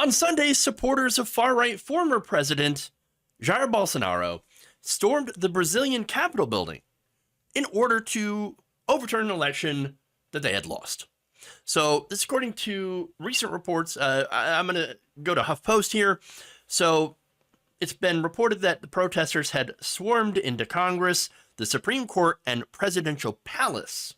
On Sunday, supporters of far-right former President Jair Bolsonaro stormed the Brazilian Capitol building in order to overturn an election that they had lost. So this, according to recent reports, I'm going to go to HuffPost here. So it's been reported that the protesters had swarmed into Congress, the Supreme Court, and Presidential Palace.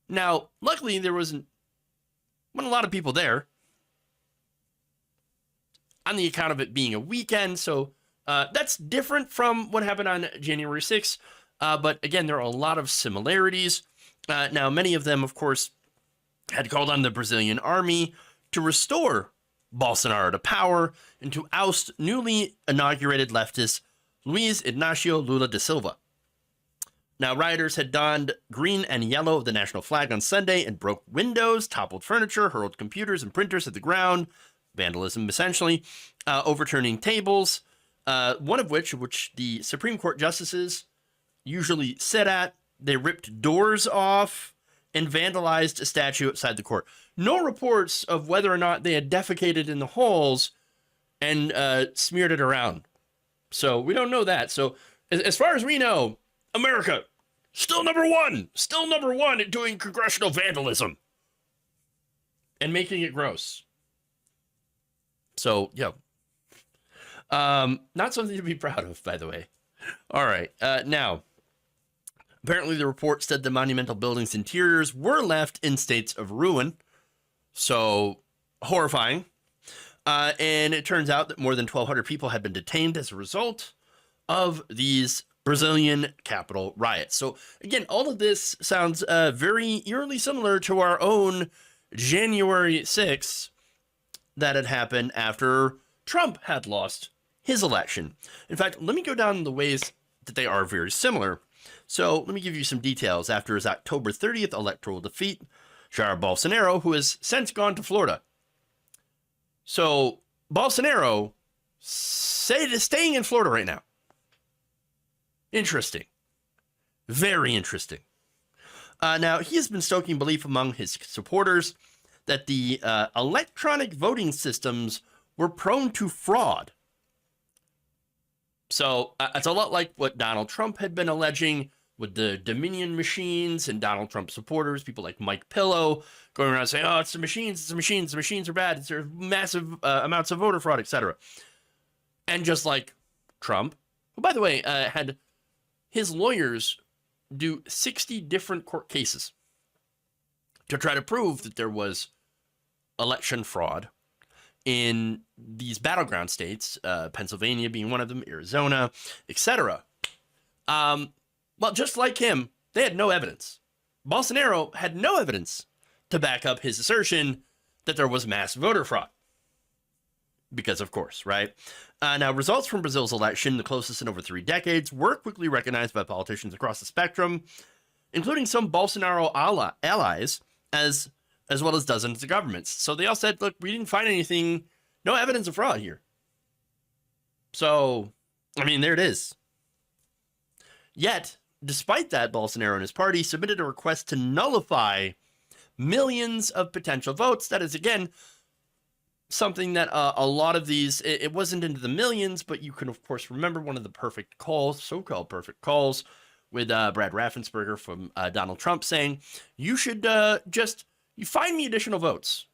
Now, luckily, there wasn't a lot of people there on the account of it being a weekend. So that's different from what happened on January 6th. But again, there are a lot of similarities. Now, many of them, of course, had called on the Brazilian army to restore Bolsonaro to power and to oust newly inaugurated leftist Luiz Inácio Lula da Silva. Now, rioters had donned green and yellow of the national flag on Sunday and broke windows, toppled furniture, hurled computers and printers at the ground, vandalism essentially, overturning tables, one of which the Supreme Court justices usually sit at. They ripped doors off and vandalized a statue outside the court. No reports of whether or not they had defecated in the halls and smeared it around. So we don't know that. So as far as we know, America, still number one at doing congressional vandalism and making it gross. So, yeah. Not something to be proud of, by the way. All right. Now, apparently the report said the monumental building's interiors were left in states of ruin. So, horrifying. And it turns out that more than 1,200 people had been detained as a result of these Brazilian Capitol riots. So, again, all of this sounds very eerily similar to our own January 6th that had happened after Trump had lost his election. In fact, let me go down the ways that they are very similar. So let me give you some details. After his October 30th electoral defeat, Jair Bolsonaro, who has since gone to Florida. So Bolsonaro staying in Florida right now. Interesting. Very interesting. Now, he has been stoking belief among his supporters that the electronic voting systems were prone to fraud. So it's a lot like what Donald Trump had been alleging with the Dominion machines and Donald Trump supporters, people like Mike Pillow going around saying, oh, it's the machines, the machines are bad, there's massive amounts of voter fraud, etc. And just like Trump, who, by the way, had his lawyers do 60 different court cases to try to prove that there was election fraud in these battleground states, Pennsylvania being one of them, Arizona, etc. Well, just like him, they had no evidence. Bolsonaro had no evidence to back up his assertion that there was mass voter fraud. Because, of course, right? Now, results from Brazil's election, the closest in over 3 decades, were quickly recognized by politicians across the spectrum, including some Bolsonaro allies, as well as dozens of governments. So they all said, look, we didn't find anything, no evidence of fraud here. So, I mean, there it is. Yet, despite that, Bolsonaro and his party submitted a request to nullify millions of potential votes. That is, again, something that a lot of these, it wasn't into the millions, but you can, of course, remember one of the perfect calls, so-called perfect calls, with Brad Raffensperger from Donald Trump saying, you should you find me additional votes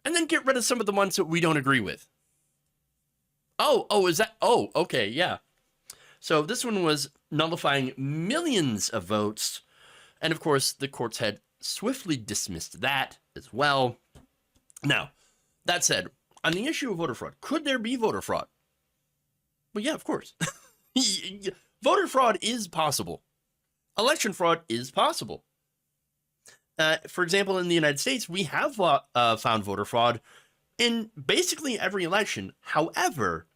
and then get rid of some of the ones that we don't agree with. Is that? Oh, okay, yeah. So this one was nullifying millions of votes. And of course, the courts had swiftly dismissed that as well. Now, that said, on the issue of voter fraud, could there be voter fraud? Well, yeah, of course. Voter fraud is possible. Election fraud is possible. For example, in the United States, we have found voter fraud in basically every election. However,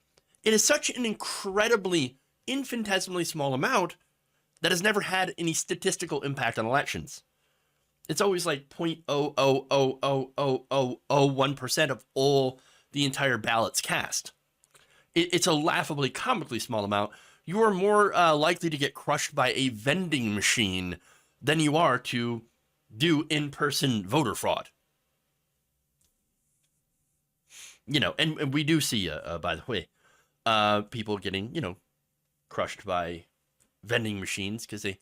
it is such an incredibly infinitesimally small amount that has never had any statistical impact on elections. It's always like 0.0000001% of all the entire ballots cast. It's a laughably, comically small amount. You are more likely to get crushed by a vending machine than you are to do in-person voter fraud. and we do see, by the way, people getting, crushed by vending machines because they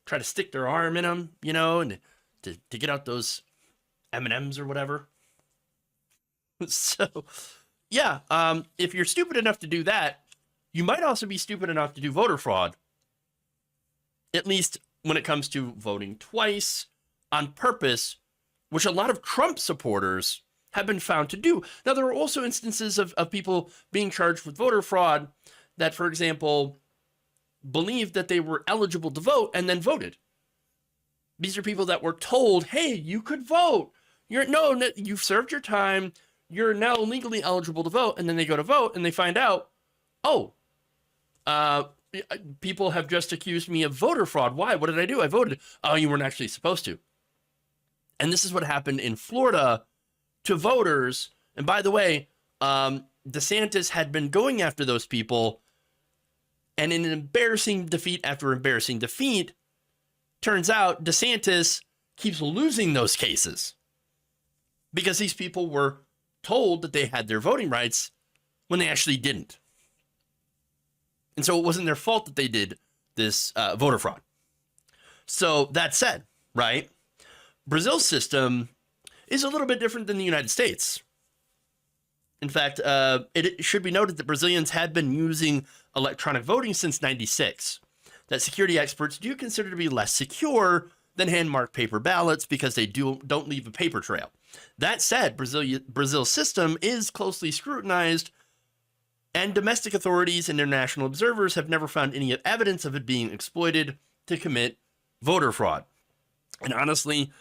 try to stick their arm in them, and to get out those M&Ms or whatever. So, yeah, if you're stupid enough to do that, you might also be stupid enough to do voter fraud, at least when it comes to voting twice on purpose, which a lot of Trump supporters have been found to do. Now, there are also instances of people being charged with voter fraud that, for example, believed that they were eligible to vote and then voted. These are people that were told, hey, you could vote. You've served your time. You're now legally eligible to vote. And then they go to vote and they find out, people have just accused me of voter fraud. Why? What did I do? I voted. Oh, you weren't actually supposed to. And this is what happened in Florida to voters. And by the way, DeSantis had been going after those people. And in an embarrassing defeat after embarrassing defeat, turns out DeSantis keeps losing those cases because these people were told that they had their voting rights when they actually didn't. And so it wasn't their fault that they did this voter fraud. So that said, right, Brazil's system is a little bit different than the United States. In fact, it should be noted that Brazilians had been using electronic voting since '96. That security experts do consider to be less secure than hand-marked paper ballots because they don't leave a paper trail. That said, Brazil's system is closely scrutinized, and domestic authorities and international observers have never found any evidence of it being exploited to commit voter fraud. And honestly,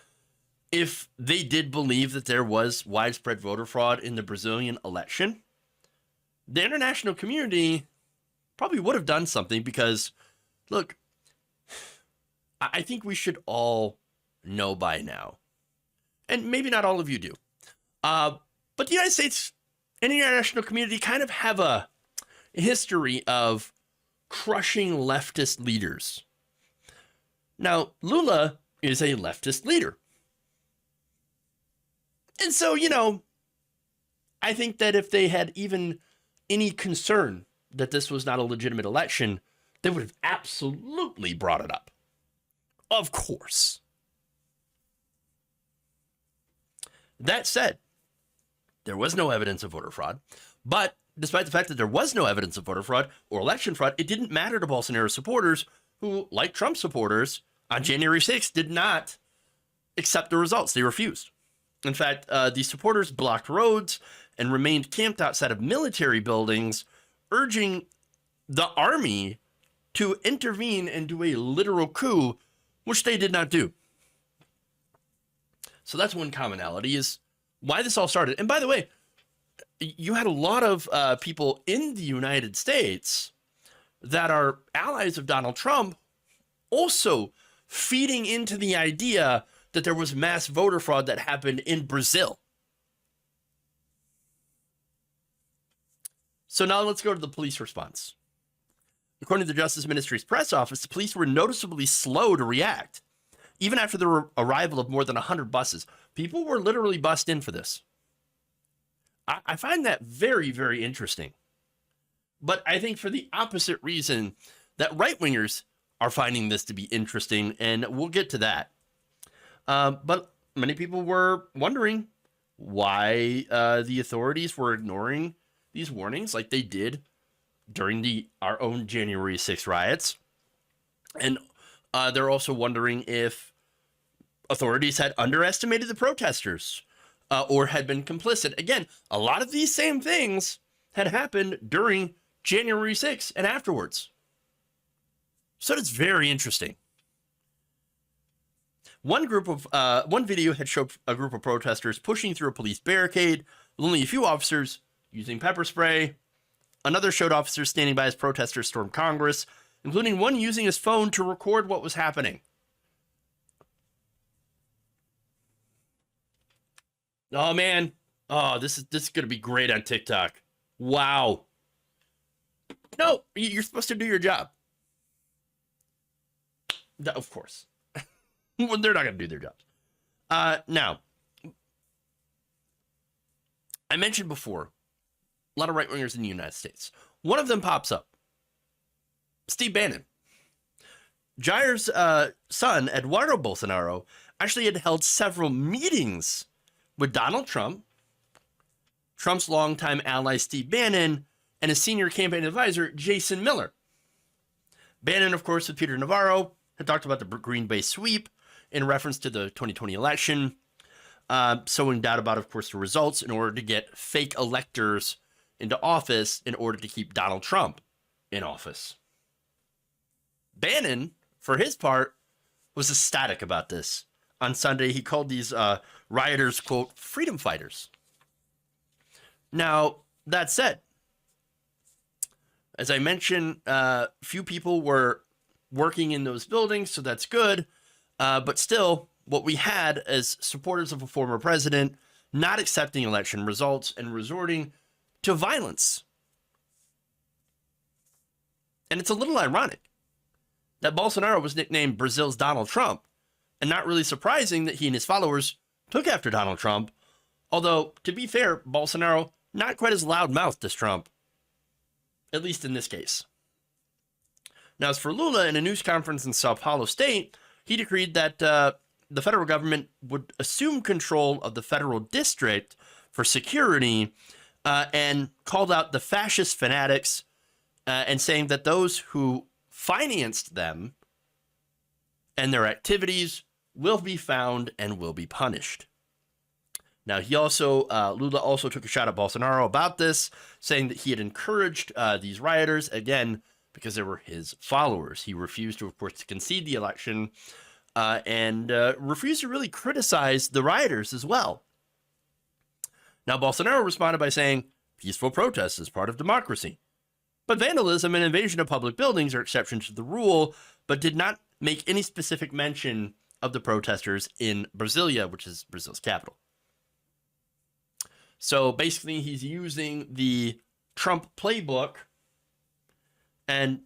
if they did believe that there was widespread voter fraud in the Brazilian election, the international community probably would have done something because, look, I think we should all know by now, and maybe not all of you do, but the United States and the international community kind of have a history of crushing leftist leaders. Now, Lula is a leftist leader. And so, I think that if they had even any concern that this was not a legitimate election, they would have absolutely brought it up. Of course. That said, there was no evidence of voter fraud, but despite the fact that there was no evidence of voter fraud or election fraud, it didn't matter to Bolsonaro supporters who, like Trump supporters, on January 6th did not accept the results. They refused. In fact, the supporters blocked roads and remained camped outside of military buildings, urging the army to intervene and do a literal coup, which they did not do. So that's one commonality, is why this all started. And by the way, you had a lot of people in the United States that are allies of Donald Trump also feeding into the idea that there was mass voter fraud that happened in Brazil. So now let's go to the police response. According to the Justice Ministry's press office, the police were noticeably slow to react. Even after the arrival of more than 100 buses, people were literally bussed in for this. I find that very, very interesting. But I think for the opposite reason that right-wingers are finding this to be interesting, and we'll get to that. But many people were wondering why the authorities were ignoring these warnings like they did during our own January 6th riots. And they're also wondering if authorities had underestimated the protesters or had been complicit. Again, a lot of these same things had happened during January 6th and afterwards. So it's very interesting. One video had showed a group of protesters pushing through a police barricade with only a few officers using pepper spray. Another showed officers standing by as protesters stormed Congress, including one using his phone to record what was happening. Oh man. Oh, this is going to be great on TikTok. Wow. No, you're supposed to do your job. Of course. Well, they're not going to do their jobs. Now, I mentioned before a lot of right-wingers in the United States. One of them pops up. Steve Bannon. Jair's son, Eduardo Bolsonaro, actually had held several meetings with Donald Trump, Trump's longtime ally Steve Bannon, and his senior campaign advisor, Jason Miller. Bannon, of course, with Peter Navarro, had talked about the Green Bay sweep in reference to the 2020 election, sowing doubt about, of course, the results in order to get fake electors into office in order to keep Donald Trump in office. Bannon, for his part, was ecstatic about this. On Sunday, he called these rioters, quote, freedom fighters. Now, that said, as I mentioned, few people were working in those buildings, so that's good. But still, what we had as supporters of a former president not accepting election results and resorting to violence. And it's a little ironic that Bolsonaro was nicknamed Brazil's Donald Trump, and not really surprising that he and his followers took after Donald Trump. Although, to be fair, Bolsonaro not quite as loud-mouthed as Trump, at least in this case. Now, as for Lula, in a news conference in Sao Paulo state, he decreed that the federal government would assume control of the federal district for security, and called out the fascist fanatics, and saying that those who financed them and their activities will be found and will be punished. Now, Lula also took a shot at Bolsonaro about this, saying that he had encouraged these rioters, again, because they were his followers. He refused to, of course, to concede the election, and refused to really criticize the rioters as well. Now, Bolsonaro responded by saying, peaceful protest is part of democracy. But vandalism and invasion of public buildings are exceptions to the rule, but did not make any specific mention of the protesters in Brasilia, which is Brazil's capital. So basically, he's using the Trump playbook and,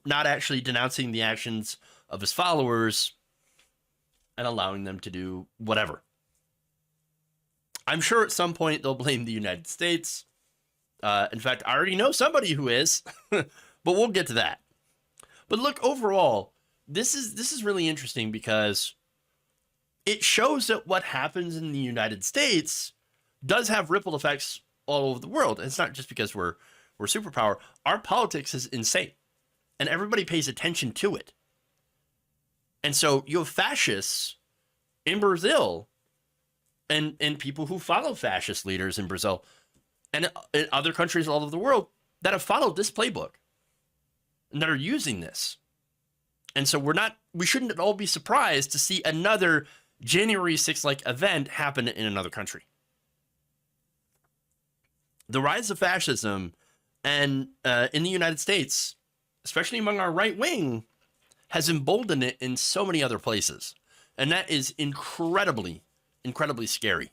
not actually denouncing the actions of his followers and allowing them to do whatever. I'm sure at some point they'll blame the United States. In fact, I already know somebody who is, but we'll get to that. But look, overall, this is really interesting because it shows that what happens in the United States does have ripple effects all over the world. And it's not just because we're superpower. Our politics is insane, and everybody pays attention to it. And so you have fascists in Brazil and people who follow fascist leaders in Brazil and in other countries all over the world that have followed this playbook and that are using this. And so we shouldn't at all be surprised to see another January 6th-like event happen in another country. The rise of fascism and in the United States, especially among our right wing, has emboldened it in so many other places. And that is incredibly, incredibly scary.